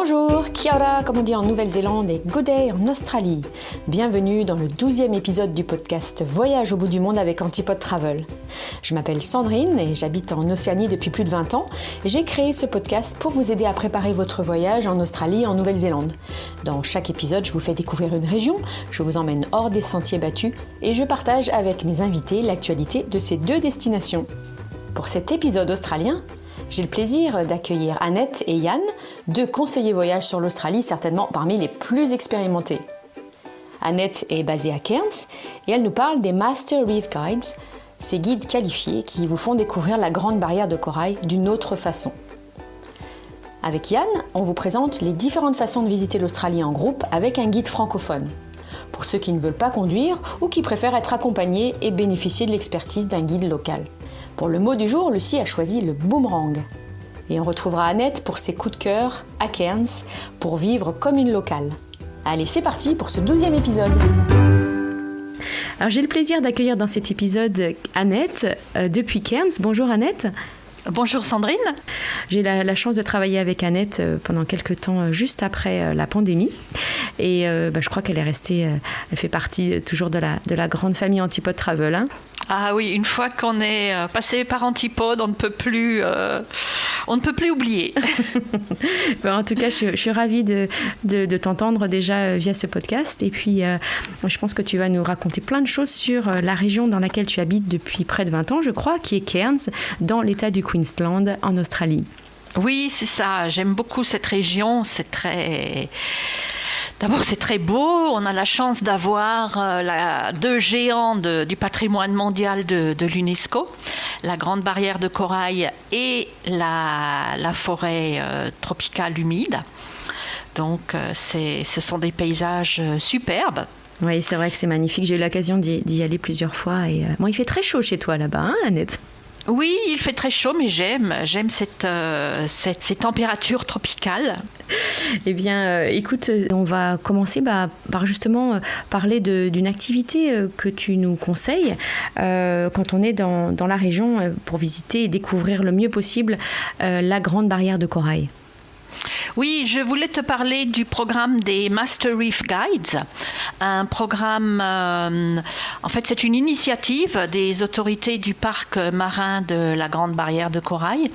Bonjour, kia ora, comme on dit en Nouvelle-Zélande, et good day en Australie. Bienvenue dans le 12e épisode du podcast Voyage au bout du monde avec Antipode Travel. Je m'appelle Sandrine et j'habite en Océanie depuis plus de 20 ans. J'ai créé ce podcast pour vous aider à préparer votre voyage en Australie et en Nouvelle-Zélande. Dans chaque épisode, je vous fais découvrir une région, je vous emmène hors des sentiers battus et je partage avec mes invités l'actualité de ces deux destinations. Pour cet épisode australien, j'ai le plaisir d'accueillir Annette et Yann, deux conseillers voyage sur l'Australie, certainement parmi les plus expérimentés. Annette est basée à Cairns et elle nous parle des Master Reef Guides, ces guides qualifiés qui vous font découvrir la Grande Barrière de Corail d'une autre façon. Avec Yann, on vous présente les différentes façons de visiter l'Australie en groupe avec un guide francophone, pour ceux qui ne veulent pas conduire ou qui préfèrent être accompagnés et bénéficier de l'expertise d'un guide local. Pour le mot du jour, Lucie a choisi le boomerang. Et on retrouvera Annette pour ses coups de cœur à Cairns pour vivre comme une locale. Allez, c'est parti pour ce 12e épisode. Alors j'ai le plaisir d'accueillir dans cet épisode Annette depuis Cairns. Bonjour Annette. Bonjour Sandrine. J'ai la chance de travailler avec Annette pendant quelques temps juste après la pandémie et je crois qu'elle est restée, elle fait partie toujours de la grande famille Antipode Travel. Hein. Ah oui, une fois qu'on est passé par Antipode, on ne peut plus oublier. En tout cas, je suis ravie de t'entendre déjà via ce podcast et puis je pense que tu vas nous raconter plein de choses sur la région dans laquelle tu habites depuis près de 20 ans, je crois, qui est Cairns, dans l'état du Queensland en Australie. Oui, c'est ça. J'aime beaucoup cette région. D'abord, c'est très beau. On a la chance d'avoir deux géants du patrimoine mondial de l'UNESCO, la Grande Barrière de Corail et la forêt tropicale humide. Donc, ce sont des paysages superbes. Oui, c'est vrai que c'est magnifique. J'ai eu l'occasion d'y aller plusieurs fois. Et, il fait très chaud chez toi là-bas, hein, Annette ? Oui, il fait très chaud, mais j'aime ces températures tropicales. Eh bien, écoute, on va commencer par justement parler d'une activité que tu nous conseilles quand on est dans la région pour visiter et découvrir le mieux possible la Grande Barrière de Corail. Oui, je voulais te parler du programme des Master Reef Guides. Un programme, en fait, c'est une initiative des autorités du parc marin de la Grande Barrière de Corail.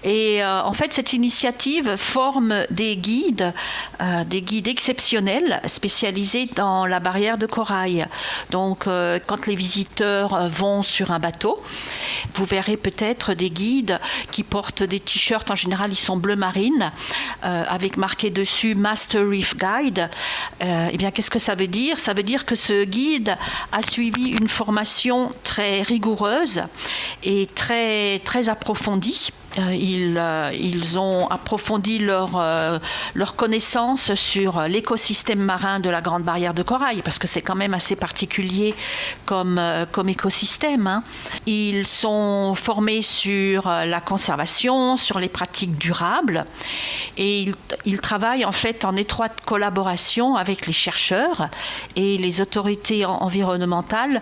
Et en fait, cette initiative forme des guides exceptionnels spécialisés dans la barrière de corail. Donc, quand les visiteurs vont sur un bateau, vous verrez peut-être des guides qui portent des t-shirts, en général, ils sont bleu marine, avec marqué dessus Master Reef Guide. Eh bien, qu'est-ce que ça veut dire ? Ça veut dire que ce guide a suivi une formation très rigoureuse et très, très approfondie. Ils ont approfondi leur connaissance sur l'écosystème marin de la Grande Barrière de Corail, parce que c'est quand même assez particulier comme écosystème. Hein. Ils sont formés sur la conservation, sur les pratiques durables, et ils travaillent en fait en étroite collaboration avec les chercheurs et les autorités environnementales.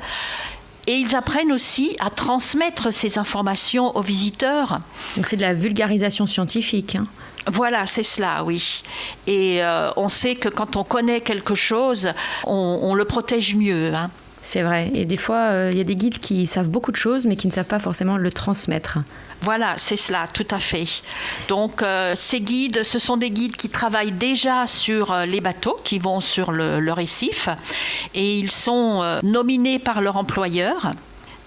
Et ils apprennent aussi à transmettre ces informations aux visiteurs. Donc c'est de la vulgarisation scientifique, hein. Voilà, c'est cela, oui. Et on sait que quand on connaît quelque chose, on le protège mieux, hein. C'est vrai. Et des fois, il y a des guides qui savent beaucoup de choses, mais qui ne savent pas forcément le transmettre. Voilà, c'est cela, tout à fait. Donc, ces guides, ce sont des guides qui travaillent déjà sur les bateaux, qui vont sur le récif. Et ils sont nominés par leur employeur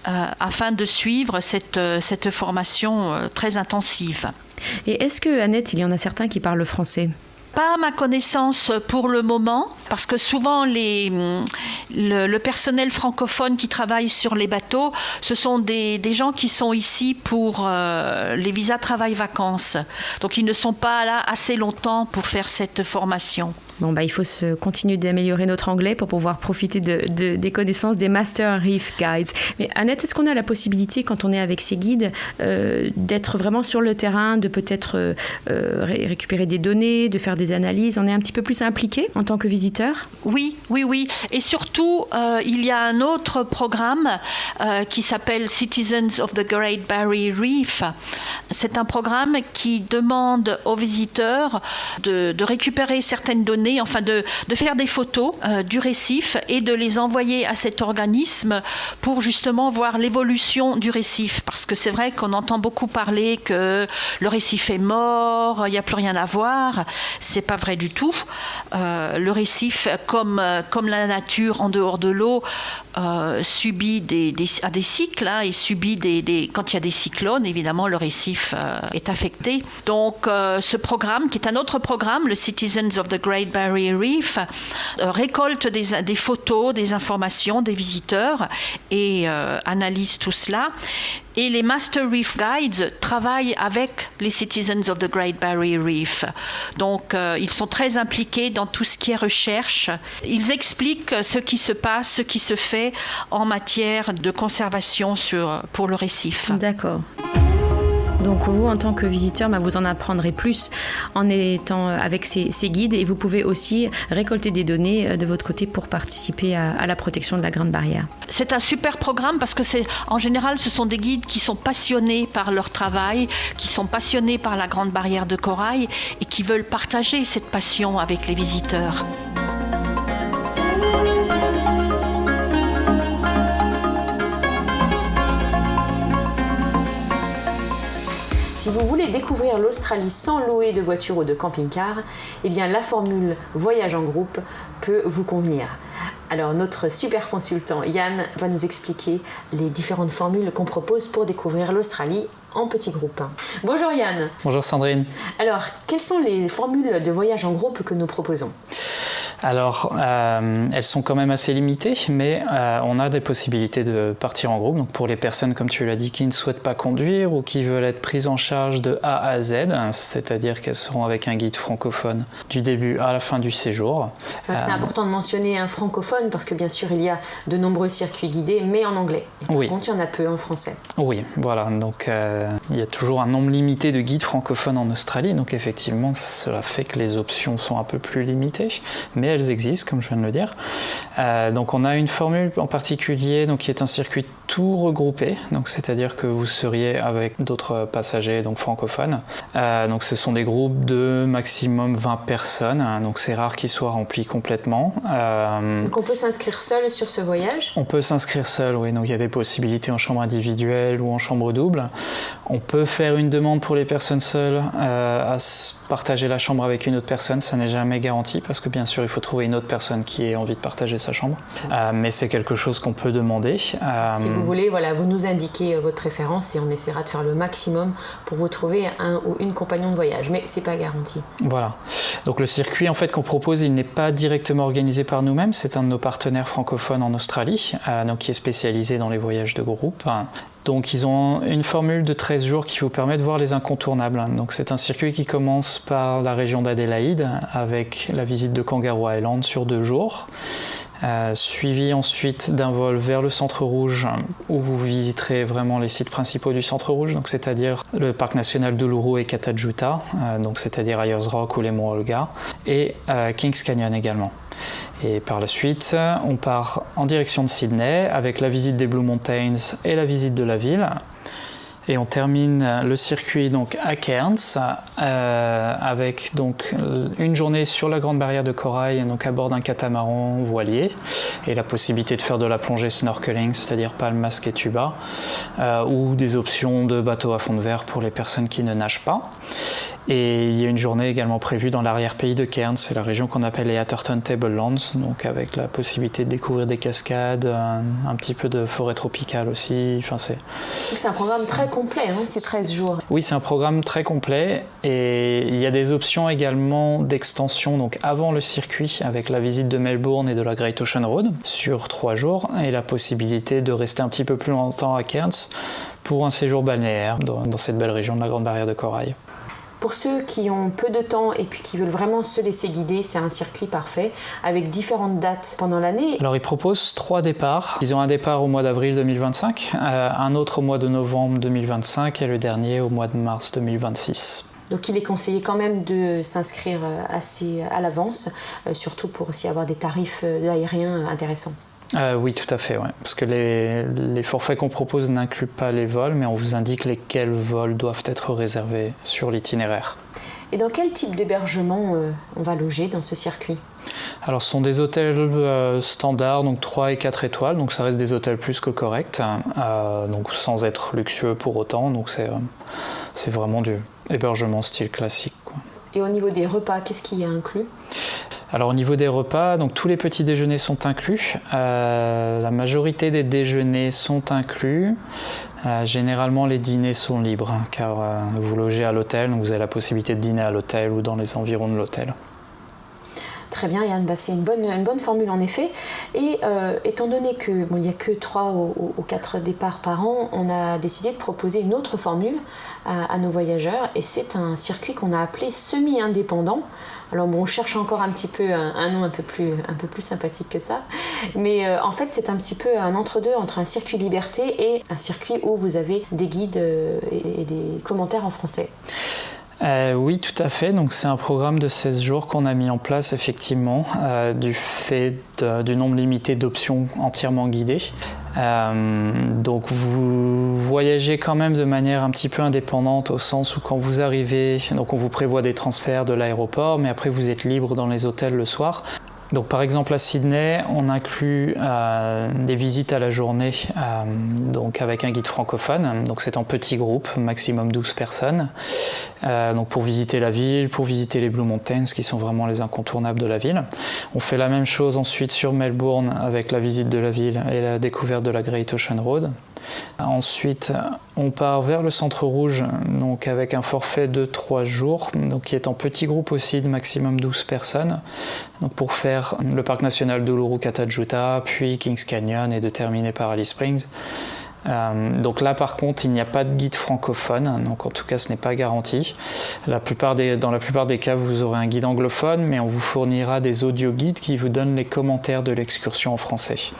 afin de suivre cette formation très intensive. Et est-ce que, Annette, il y en a certains qui parlent français ? Pas à ma connaissance pour le moment, parce que souvent le personnel francophone qui travaille sur les bateaux, ce sont des gens qui sont ici pour les visas travail-vacances. Donc ils ne sont pas là assez longtemps pour faire cette formation. Bon, il faut continuer d'améliorer notre anglais pour pouvoir profiter des connaissances des Master Reef Guides. Mais Annette, est-ce qu'on a la possibilité, quand on est avec ces guides, d'être vraiment sur le terrain, de peut-être récupérer des données, de faire des analyses? On est un petit peu plus impliqué en tant que visiteur? Oui. Et surtout, il y a un autre programme qui s'appelle Citizens of the Great Barrier Reef. C'est un programme qui demande aux visiteurs de récupérer certaines données, enfin de faire des photos du récif et de les envoyer à cet organisme pour justement voir l'évolution du récif. Parce que c'est vrai qu'on entend beaucoup parler que le récif est mort, il n'y a plus rien à voir. C'est pas vrai du tout. Le récif, comme la nature en dehors de l'eau, subit des cycles, et subit quand il y a des cyclones, évidemment le récif est affecté. Donc ce programme, qui est un autre programme, le Citizens of the Great Barrier Reef, récolte des photos, des informations des visiteurs et analyse tout cela. Et les Master Reef Guides travaillent avec les Citizens of the Great Barrier Reef. Donc, ils sont très impliqués dans tout ce qui est recherche. Ils expliquent ce qui se passe, ce qui se fait en matière de conservation pour le récif. D'accord. Donc vous, en tant que visiteur, vous en apprendrez plus en étant avec ces guides, et vous pouvez aussi récolter des données de votre côté pour participer à la protection de la Grande Barrière. C'est un super programme parce que en général, ce sont des guides qui sont passionnés par leur travail, qui sont passionnés par la Grande Barrière de Corail et qui veulent partager cette passion avec les visiteurs. Si vous voulez découvrir l'Australie sans louer de voiture ou de camping-car, la formule voyage en groupe peut vous convenir. Alors notre super consultant Yann va nous expliquer les différentes formules qu'on propose pour découvrir l'Australie en petits groupes. Bonjour Yann. Bonjour Sandrine. Alors, quelles sont les formules de voyage en groupe que nous proposons ? Alors, elles sont quand même assez limitées, mais on a des possibilités de partir en groupe. Donc pour les personnes, comme tu l'as dit, qui ne souhaitent pas conduire ou qui veulent être prises en charge de A à Z, c'est-à-dire qu'elles seront avec un guide francophone du début à la fin du séjour. C'est important de mentionner un francophone parce que bien sûr, il y a de nombreux circuits guidés, mais en anglais. Par contre, il y en a peu en français. Oui, voilà. Donc il y a toujours un nombre limité de guides francophones en Australie. Donc effectivement, cela fait que les options sont un peu plus limitées. Mais elles existent, comme je viens de le dire. Donc on a une formule en particulier qui est un circuit tout regroupé, donc c'est-à-dire que vous seriez avec d'autres passagers donc francophones. Donc ce sont des groupes de maximum 20 personnes, donc c'est rare qu'ils soient remplis complètement. Donc on peut s'inscrire seul sur ce voyage ? On peut s'inscrire seul, oui. Donc il y a des possibilités en chambre individuelle ou en chambre double. On peut faire une demande pour les personnes seules à partager la chambre avec une autre personne. Ça n'est jamais garanti parce que bien sûr il faut trouver une autre personne qui ait envie de partager sa chambre. Mais c'est quelque chose qu'on peut demander. Si vous voulez, vous nous indiquez votre préférence et on essaiera de faire le maximum pour vous trouver un ou une compagnon de voyage. Mais c'est pas garanti. Voilà. Donc le circuit qu'on propose, il n'est pas directement organisé par nous-mêmes. C'est un de nos partenaires francophones en Australie, qui est spécialisé dans les voyages de groupe. Donc ils ont une formule de 13 jours qui vous permet de voir les incontournables. Donc c'est un circuit qui commence par la région d'Adélaïde avec la visite de Kangaroo Island sur 2 jours. Suivi ensuite d'un vol vers le Centre Rouge où vous visiterez vraiment les sites principaux du Centre Rouge, donc c'est-à-dire le parc national d'Uluru et Katajuta, donc c'est-à-dire Ayers Rock ou les monts Olga, et Kings Canyon également. Et par la suite, on part en direction de Sydney avec la visite des Blue Mountains et la visite de la ville. Et on termine le circuit à Cairns avec une journée sur la Grande Barrière de Corail à bord d'un catamaran voilier et la possibilité de faire de la plongée snorkeling, c'est-à-dire palme, masque et tuba, ou des options de bateau à fond de verre pour les personnes qui ne nagent pas. Et il y a une journée également prévue dans l'arrière-pays de Cairns, c'est la région qu'on appelle les Atherton Tablelands, donc avec la possibilité de découvrir des cascades, un petit peu de forêt tropicale aussi. C'est un programme très complet, c'est 13 jours. Oui, c'est un programme très complet et il y a des options également d'extension avant le circuit avec la visite de Melbourne et de la Great Ocean Road sur 3 jours et la possibilité de rester un petit peu plus longtemps à Cairns pour un séjour balnéaire dans cette belle région de la Grande Barrière de Corail. Pour ceux qui ont peu de temps et puis qui veulent vraiment se laisser guider, c'est un circuit parfait avec différentes dates pendant l'année. Alors ils proposent 3 départs. Ils ont un départ au mois d'avril 2025, un autre au mois de novembre 2025 et le dernier au mois de mars 2026. Donc il est conseillé quand même de s'inscrire assez à l'avance, surtout pour aussi avoir des tarifs d'aérien intéressants. Oui, tout à fait, ouais. Parce que les forfaits qu'on propose n'incluent pas les vols, mais on vous indique lesquels vols doivent être réservés sur l'itinéraire. Et dans quel type d'hébergement on va loger dans ce circuit ? Alors ce sont des hôtels standards, donc 3 et 4 étoiles, donc ça reste des hôtels plus que corrects, donc sans être luxueux pour autant, donc c'est vraiment du hébergement style classique, quoi. Et au niveau des repas, qu'est-ce qui est inclus ? Alors au niveau des repas, donc tous les petits déjeuners sont inclus, la majorité des déjeuners sont inclus, généralement les dîners sont libres, car vous logez à l'hôtel, donc vous avez la possibilité de dîner à l'hôtel ou dans les environs de l'hôtel. Très bien Yann, c'est une bonne formule en effet. Et étant donné qu'il n'y a que 3 ou 4 départs par an, on a décidé de proposer une autre formule à nos voyageurs et c'est un circuit qu'on a appelé semi-indépendant. Alors bon, on cherche encore un petit peu un nom un peu plus sympathique que ça, mais en fait c'est un petit peu un entre-deux entre un circuit liberté et un circuit où vous avez des guides et des commentaires en français. Oui, tout à fait. Donc, c'est un programme de 16 jours qu'on a mis en place, effectivement, du fait du nombre limité d'options entièrement guidées. Donc, vous voyagez quand même de manière un petit peu indépendante, au sens où quand vous arrivez, donc on vous prévoit des transferts de l'aéroport, mais après vous êtes libre dans les hôtels le soir. Donc par exemple à Sydney, on inclut des visites à la journée donc avec un guide francophone. Donc c'est en petit groupe, maximum 12 personnes. Donc pour visiter la ville, pour visiter les Blue Mountains, qui sont vraiment les incontournables de la ville. On fait la même chose ensuite sur Melbourne avec la visite de la ville et la découverte de la Great Ocean Road. Ensuite, on part vers le Centre Rouge, donc avec un forfait de 3 jours, donc qui est en petit groupe aussi de maximum 12 personnes, donc pour faire le parc national d'Uluru-Kata-Tjuta, puis Kings Canyon et de terminer par Alice Springs. Donc là par contre il n'y a pas de guide francophone, donc en tout cas ce n'est pas garanti. Dans la plupart des cas vous aurez un guide anglophone, mais on vous fournira des audio-guides qui vous donnent les commentaires de l'excursion en français.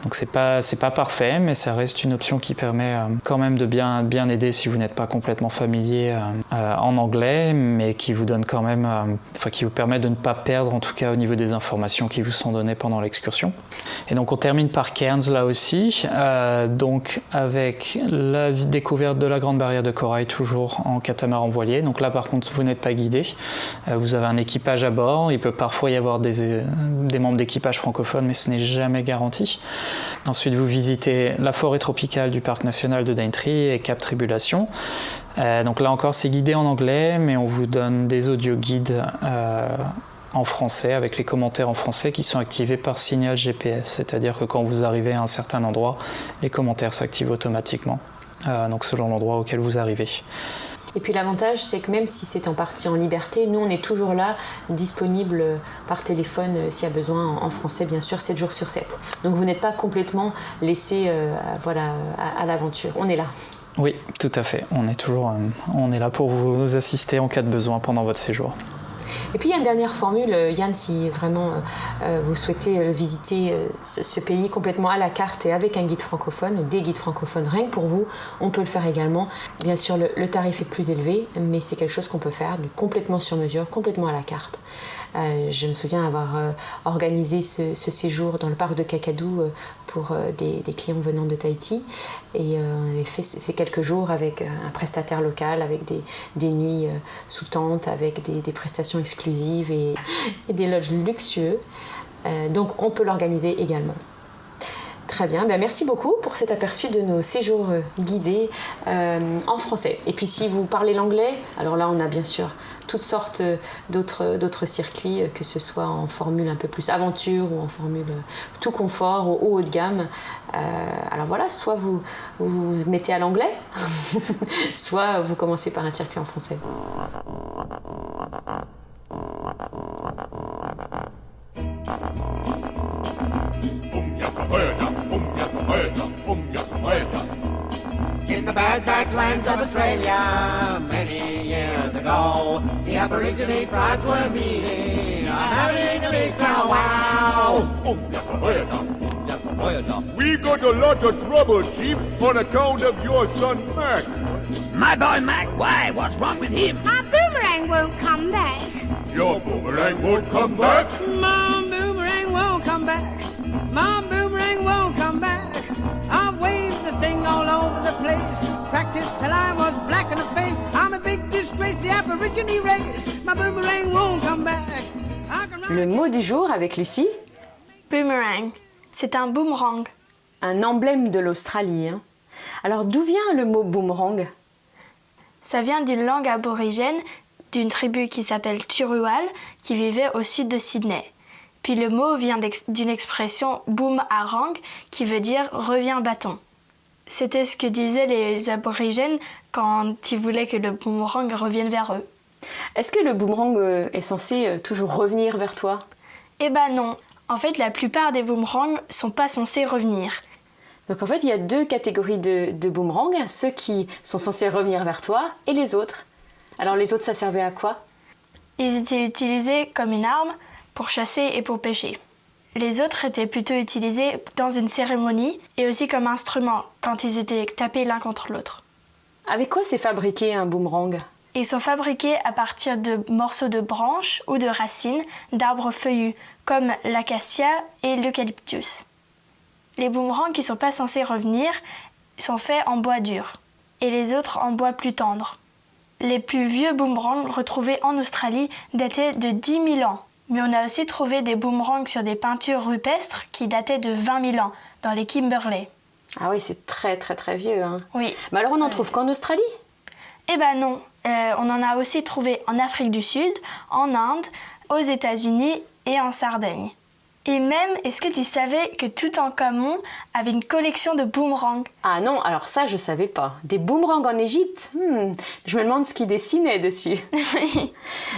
Donc c'est pas parfait, mais ça reste une option qui permet quand même de bien aider si vous n'êtes pas complètement familier en anglais, mais qui vous donne quand même, qui vous permet de ne pas perdre en tout cas au niveau des informations qui vous sont données pendant l'excursion. Et donc on termine par Cairns là aussi, donc avec la découverte de la Grande Barrière de Corail, toujours en catamaran voilier. Donc là par contre vous n'êtes pas guidé, vous avez un équipage à bord, il peut parfois y avoir des membres d'équipage francophones, mais ce n'est jamais garanti. Ensuite vous visitez la forêt tropicale du parc national de Daintree et Cap Tribulation. Donc là encore c'est guidé en anglais, mais on vous donne des audio-guides en français, avec les commentaires en français qui sont activés par signal GPS, c'est-à-dire que quand vous arrivez à un certain endroit, les commentaires s'activent automatiquement, donc selon l'endroit auquel vous arrivez. Et puis l'avantage, c'est que même si c'est en partie en liberté, nous on est toujours là, disponible par téléphone s'il y a besoin, en français bien sûr, 7 jours sur 7. Donc vous n'êtes pas complètement laissé à l'aventure, on est là. Oui, tout à fait, on est là pour vous assister en cas de besoin pendant votre séjour. Et puis il y a une dernière formule, Yann, si vraiment vous souhaitez visiter ce pays complètement à la carte et avec un guide francophone ou des guides francophones, rien que pour vous, on peut le faire également. Bien sûr, le tarif est plus élevé, mais c'est quelque chose qu'on peut faire complètement sur mesure, complètement à la carte. Je me souviens avoir organisé ce séjour dans le parc de Kakadu pour des clients venant de Tahiti et on avait fait ces quelques jours avec un prestataire local, avec des nuits sous tente, avec des prestations exclusives et des lodges luxueux. Donc on peut l'organiser également. Très bien, merci beaucoup pour cet aperçu de nos séjours guidés en français. Et puis si vous parlez l'anglais, alors là on a bien sûr toutes sortes d'autres circuits, que ce soit en formule un peu plus aventure ou en formule tout confort ou haut de gamme. Alors voilà, soit vous mettez à l'anglais, soit vous commencez par un circuit en français. In the badlands of Australia, many years ago, the Aborigine tribes were meeting, having a big powwow. Oh, we got a lot of trouble, Chief, on account of your son, Mac. My boy Mac, why? What's wrong with him? Our boomerang won't come back. Your boomerang won't come back? My boomerang won't come back. My boomerang won't come back. I've waved the thing all over the place. Practiced till I was black in the face. I'm a big disgrace, the Aborigine race. My boomerang won't come back. Le mot du jour avec Lucie. Boomerang. C'est un boomerang. Un emblème de l'Australie. Hein. Alors d'où vient le mot boomerang? Ça vient d'une langue aborigène d'une tribu qui s'appelle Turual, qui vivait au sud de Sydney. Puis le mot vient d'une expression boomerang, qui veut dire « reviens bâton ». C'était ce que disaient les aborigènes quand ils voulaient que le boomerang revienne vers eux. Est-ce que le boomerang est censé toujours revenir vers toi? Eh ben non. En fait, la plupart des boomerangs sont pas censés revenir. Donc en fait, il y a deux catégories de boomerangs, ceux qui sont censés revenir vers toi et les autres. Alors les autres, ça servait à quoi? Ils étaient utilisés comme une arme pour chasser et pour pêcher. Les autres étaient plutôt utilisés dans une cérémonie et aussi comme instrument quand ils étaient tapés l'un contre l'autre. Avec quoi c'est fabriqué un boomerang? Ils sont fabriqués à partir de morceaux de branches ou de racines d'arbres feuillus comme l'acacia et l'eucalyptus. Les boomerangs qui ne sont pas censés revenir sont faits en bois dur et les autres en bois plus tendre. Les plus vieux boomerangs retrouvés en Australie dataient de 10 000 ans. Mais on a aussi trouvé des boomerangs sur des peintures rupestres qui dataient de 20 000 ans dans les Kimberley. Ah oui, c'est très très très vieux. Hein. Oui. Mais alors on n'en trouve qu'en Australie? Eh ben non, on en a aussi trouvé en Afrique du Sud, en Inde, aux États-Unis et en Sardaigne. Et même, est-ce que tu savais que Toutankhamon avait une collection de boomerangs? Ah non, alors ça je savais pas. Des boomerangs en Égypte? Je me demande ce qu'il dessinait dessus.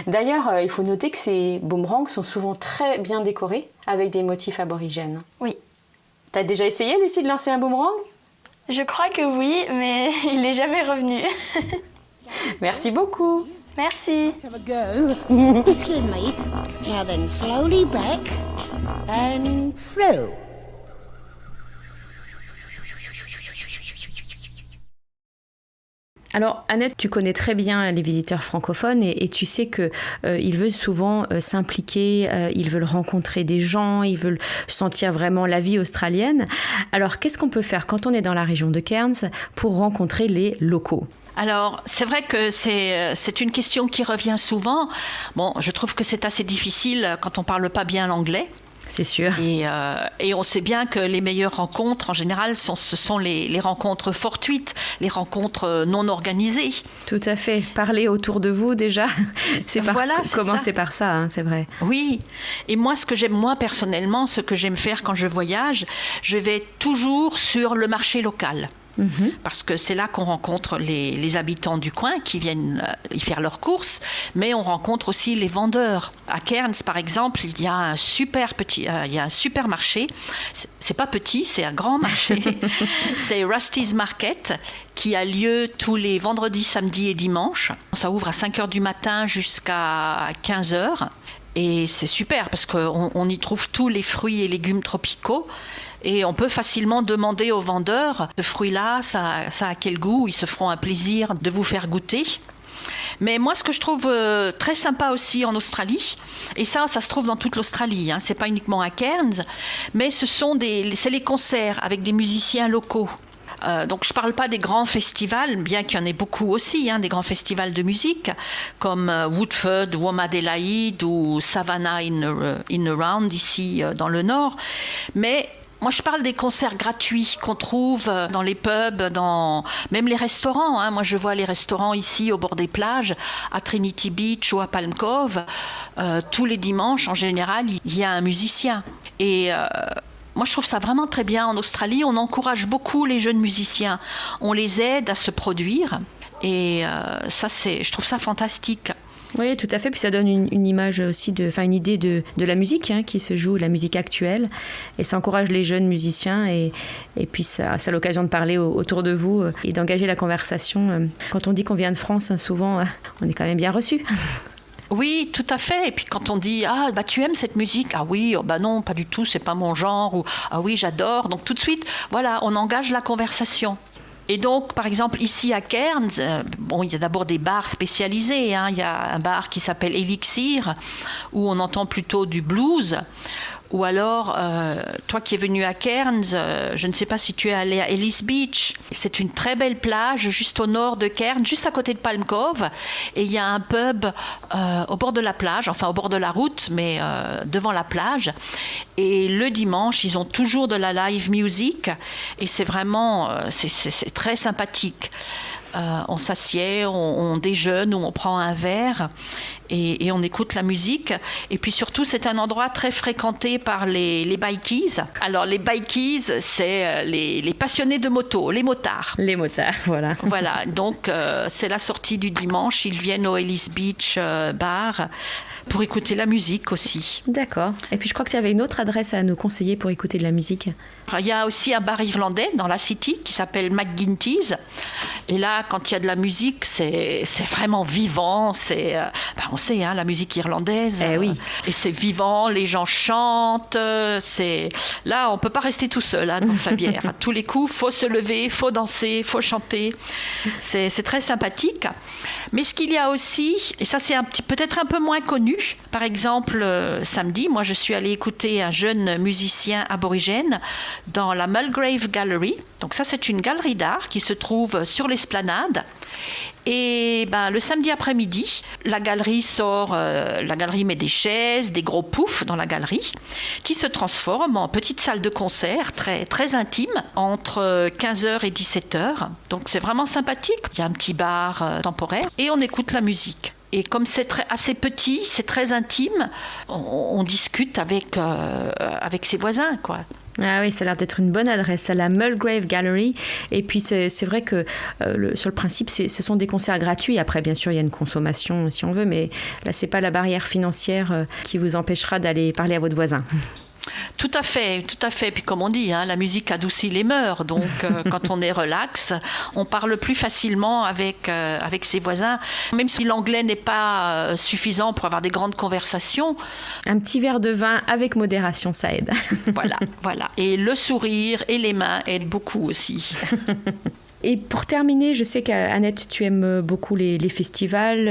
D'ailleurs, il faut noter que ces boomerangs sont souvent très bien décorés avec des motifs aborigènes. Oui. T'as déjà essayé, Lucie, de lancer un boomerang? Je crois que oui, mais il n'est jamais revenu. Merci beaucoup. Merci. Have a go. Excuse me. Now then, slowly back and through. Alors Annette, tu connais très bien les visiteurs francophones et tu sais que ils veulent souvent s'impliquer, ils veulent rencontrer des gens, ils veulent sentir vraiment la vie australienne. Alors qu'est-ce qu'on peut faire quand on est dans la région de Cairns pour rencontrer les locaux? Alors, c'est vrai que c'est une question qui revient souvent. Bon, je trouve que c'est assez difficile quand on ne parle pas bien l'anglais. C'est sûr. Et on sait bien que les meilleures rencontres, en général, ce sont les rencontres fortuites, les rencontres non organisées. Tout à fait. Parler autour de vous, déjà. Commencer par ça, hein, c'est vrai. Oui. Et moi, personnellement, ce que j'aime faire quand je voyage, je vais toujours sur le marché local. Parce que c'est là qu'on rencontre les habitants du coin qui viennent y faire leurs courses, mais on rencontre aussi les vendeurs. À Cairns, par exemple, il y a un super marché. C'est pas petit, c'est un grand marché. C'est Rusty's Market qui a lieu tous les vendredis, samedis et dimanches. Ça ouvre à 5h du matin jusqu'à 15h. Et c'est super parce qu'on y trouve tous les fruits et légumes tropicaux. Et on peut facilement demander aux vendeurs, ce fruit-là, ça a quel goût? Ils se feront un plaisir de vous faire goûter. Mais moi, ce que je trouve très sympa aussi en Australie, et ça se trouve dans toute l'Australie, hein, c'est pas uniquement à Cairns, mais c'est les concerts avec des musiciens locaux. Donc je ne parle pas des grands festivals, bien qu'il y en ait beaucoup aussi, hein, des grands festivals de musique, comme Woodford, Womadelaide ou Savannah in Around, ici dans le nord. Mais moi, je parle des concerts gratuits qu'on trouve dans les pubs, même les restaurants. Hein. Moi, je vois les restaurants ici au bord des plages, à Trinity Beach ou à Palm Cove. Tous les dimanches, en général, il y a un musicien. Et moi, je trouve ça vraiment très bien en Australie. On encourage beaucoup les jeunes musiciens. On les aide à se produire. Et je trouve ça fantastique. Oui, tout à fait. Puis ça donne une image aussi, une idée de la musique qui se joue, la musique actuelle. Et ça encourage les jeunes musiciens. Et puis ça a l'occasion de parler autour de vous et d'engager la conversation. Quand on dit qu'on vient de France, souvent, on est quand même bien reçu. Oui, tout à fait. Et puis quand on dit tu aimes cette musique, ah oui, non, pas du tout, c'est pas mon genre, ou ah oui, j'adore. Donc tout de suite, voilà, on engage la conversation. Et donc, par exemple, ici à Cairns, il y a d'abord des bars spécialisés. Il y a un bar qui s'appelle Elixir, où on entend plutôt du blues. Ou alors, toi qui es venu à Cairns, je ne sais pas si tu es allé à Ellis Beach. C'est une très belle plage juste au nord de Cairns, juste à côté de Palm Cove. Et il y a un pub au bord de la plage, enfin au bord de la route, mais devant la plage. Et le dimanche, ils ont toujours de la live music. Et c'est vraiment, c'est très sympathique. On s'assied, on déjeune ou on prend un verre et on écoute la musique. Et puis surtout, c'est un endroit très fréquenté par les bikies. Alors, les bikies, c'est les passionnés de moto, les motards. Les motards, voilà. Voilà, donc c'est la sortie du dimanche. Ils viennent au Ellis Beach Bar pour écouter la musique aussi. D'accord. Et puis je crois qu'il y avait une autre adresse à nous conseiller pour écouter de la musique. Il y a aussi un bar irlandais dans la City qui s'appelle McGuinty's. Et là, quand il y a de la musique, c'est vraiment vivant. On sait, la musique irlandaise. Oui. Et c'est vivant, les gens chantent. Là, on ne peut pas rester tout seul dans sa bière. À tous les coups, il faut se lever, il faut danser, il faut chanter. C'est très sympathique. Mais ce qu'il y a aussi, et ça c'est peut-être un peu moins connu, par exemple, samedi, moi je suis allée écouter un jeune musicien aborigène dans la Mulgrave Gallery. Donc ça, c'est une galerie d'art qui se trouve sur l'esplanade. Et le samedi après-midi, la galerie met des chaises, des gros poufs dans la galerie, qui se transforment en petite salle de concert très, très intime, entre 15h et 17h. Donc c'est vraiment sympathique. Il y a un petit bar temporaire et on écoute la musique. Et comme c'est assez petit, c'est très intime, on discute avec ses voisins, quoi. Ah oui, ça a l'air d'être une bonne adresse, à la Mulgrave Gallery. Et puis c'est vrai que sur le principe, ce sont des concerts gratuits. Après, bien sûr, il y a une consommation si on veut, mais là, c'est pas la barrière financière qui vous empêchera d'aller parler à votre voisin. Tout à fait, tout à fait. Puis comme on dit, la musique adoucit les mœurs. Donc quand on est relax, on parle plus facilement avec ses voisins. Même si l'anglais n'est pas suffisant pour avoir des grandes conversations. Un petit verre de vin avec modération, ça aide. Voilà. Et le sourire et les mains aident beaucoup aussi. Et pour terminer, je sais qu'Annette, tu aimes beaucoup les festivals,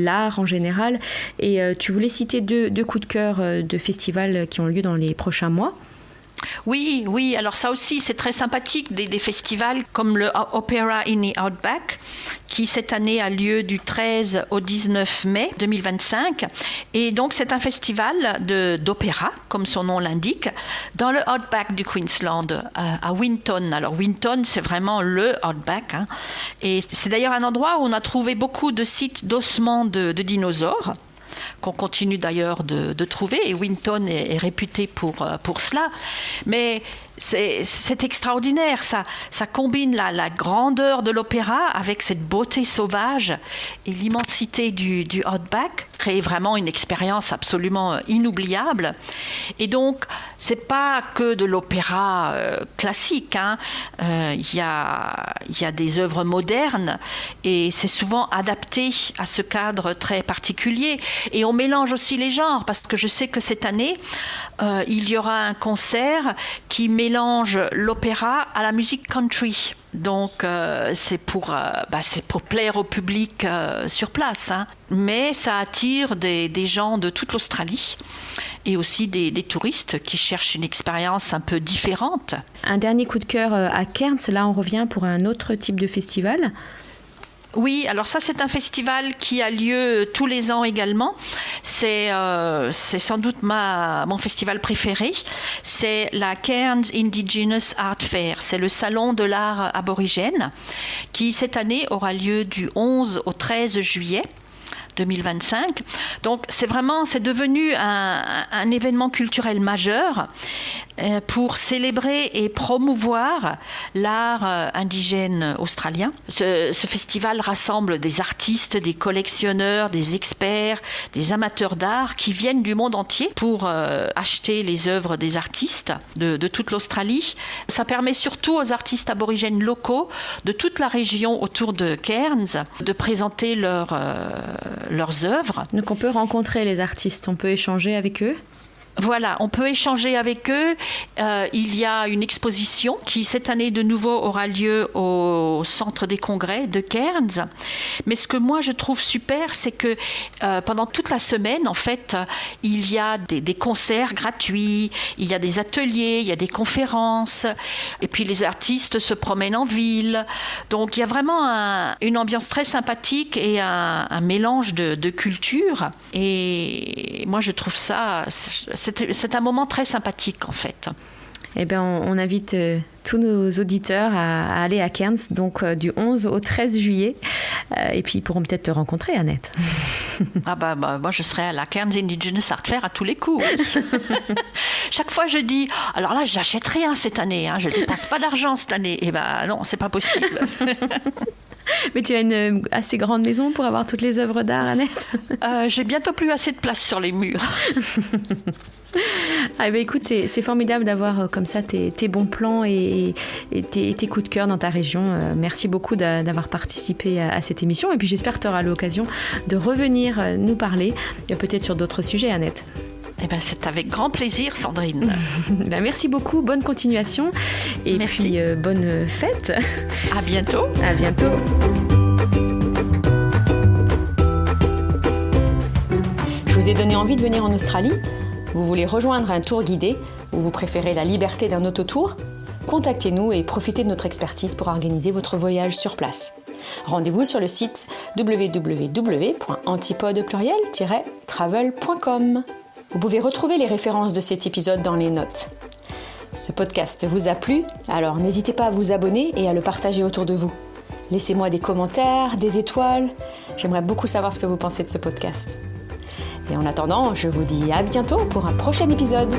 l'art en général, et tu voulais citer deux coups de cœur de festivals qui ont lieu dans les prochains mois. Oui, alors ça aussi c'est très sympathique, des festivals comme le Opera in the Outback qui cette année a lieu du 13 au 19 mai 2025 et donc c'est un festival d'opéra comme son nom l'indique dans le Outback du Queensland à Winton. Alors Winton c'est vraiment le Outback et c'est d'ailleurs un endroit où on a trouvé beaucoup de sites d'ossements de dinosaures qu'on continue d'ailleurs de trouver, et Winton est réputé pour cela. Mais c'est extraordinaire, ça combine la grandeur de l'opéra avec cette beauté sauvage et l'immensité du Outback, crée vraiment une expérience absolument inoubliable. Et donc, c'est pas que de l'opéra classique, il y a des œuvres modernes et c'est souvent adapté à ce cadre très particulier. Et on mélange aussi les genres, parce que je sais que cette année, il y aura un concert qui mélange l'opéra à la musique country. Donc c'est pour plaire au public sur place. Mais ça attire des gens de toute l'Australie et aussi des touristes qui cherchent une expérience un peu différente. Un dernier coup de cœur à Cairns, là on revient pour un autre type de festival. Oui, alors ça c'est un festival qui a lieu tous les ans également. C'est sans doute mon festival préféré. C'est la Cairns Indigenous Art Fair. C'est le salon de l'art aborigène qui cette année aura lieu du 11 au 13 juillet. 2025. Donc c'est devenu un événement culturel majeur pour célébrer et promouvoir l'art indigène australien. Ce festival rassemble des artistes, des collectionneurs, des experts, des amateurs d'art qui viennent du monde entier pour acheter les œuvres des artistes de toute l'Australie. Ça permet surtout aux artistes aborigènes locaux de toute la région autour de Cairns de présenter leurs œuvres. Donc on peut rencontrer les artistes, on peut échanger avec eux. Voilà, on peut échanger avec eux. Il y a une exposition qui, cette année, de nouveau, aura lieu au Centre des Congrès de Cairns. Mais ce que moi, je trouve super, c'est que pendant toute la semaine, en fait, il y a des concerts gratuits, il y a des ateliers, il y a des conférences, et puis les artistes se promènent en ville. Donc, il y a vraiment une ambiance très sympathique et un mélange de cultures. Et moi, je trouve ça... C'est un moment très sympathique en fait. Eh bien, on invite tous nos auditeurs à aller à Cairns, donc du 11 au 13 juillet. Et puis, ils pourront peut-être te rencontrer, Annette. Moi, je serai à la Cairns Indigenous Art Fair à tous les coups. Oui. Chaque fois, je dis, alors là, j'achète rien cette année. Je ne dépense pas d'argent cette année. Eh bien, non, c'est pas possible. Mais tu as une assez grande maison pour avoir toutes les œuvres d'art, Annette. J'ai bientôt plus assez de place sur les murs. Ah ben écoute, c'est formidable d'avoir comme ça tes bons plans et tes coups de cœur dans ta région. Merci beaucoup d'avoir participé à cette émission. Et puis j'espère que tu auras l'occasion de revenir nous parler, peut-être sur d'autres sujets, Annette. Eh ben, c'est avec grand plaisir, Sandrine. Merci beaucoup, bonne continuation et Merci. Puis bonne fête. À bientôt. À bientôt. Je vous ai donné envie de venir en Australie ? Vous voulez rejoindre un tour guidé ou vous préférez la liberté d'un autotour ? Contactez-nous et profitez de notre expertise pour organiser votre voyage sur place. Rendez-vous sur le site www.antipode-travel.com. Vous pouvez retrouver les références de cet épisode dans les notes. Ce podcast vous a plu ? Alors n'hésitez pas à vous abonner et à le partager autour de vous. Laissez-moi des commentaires, des étoiles. J'aimerais beaucoup savoir ce que vous pensez de ce podcast. Et en attendant, je vous dis à bientôt pour un prochain épisode.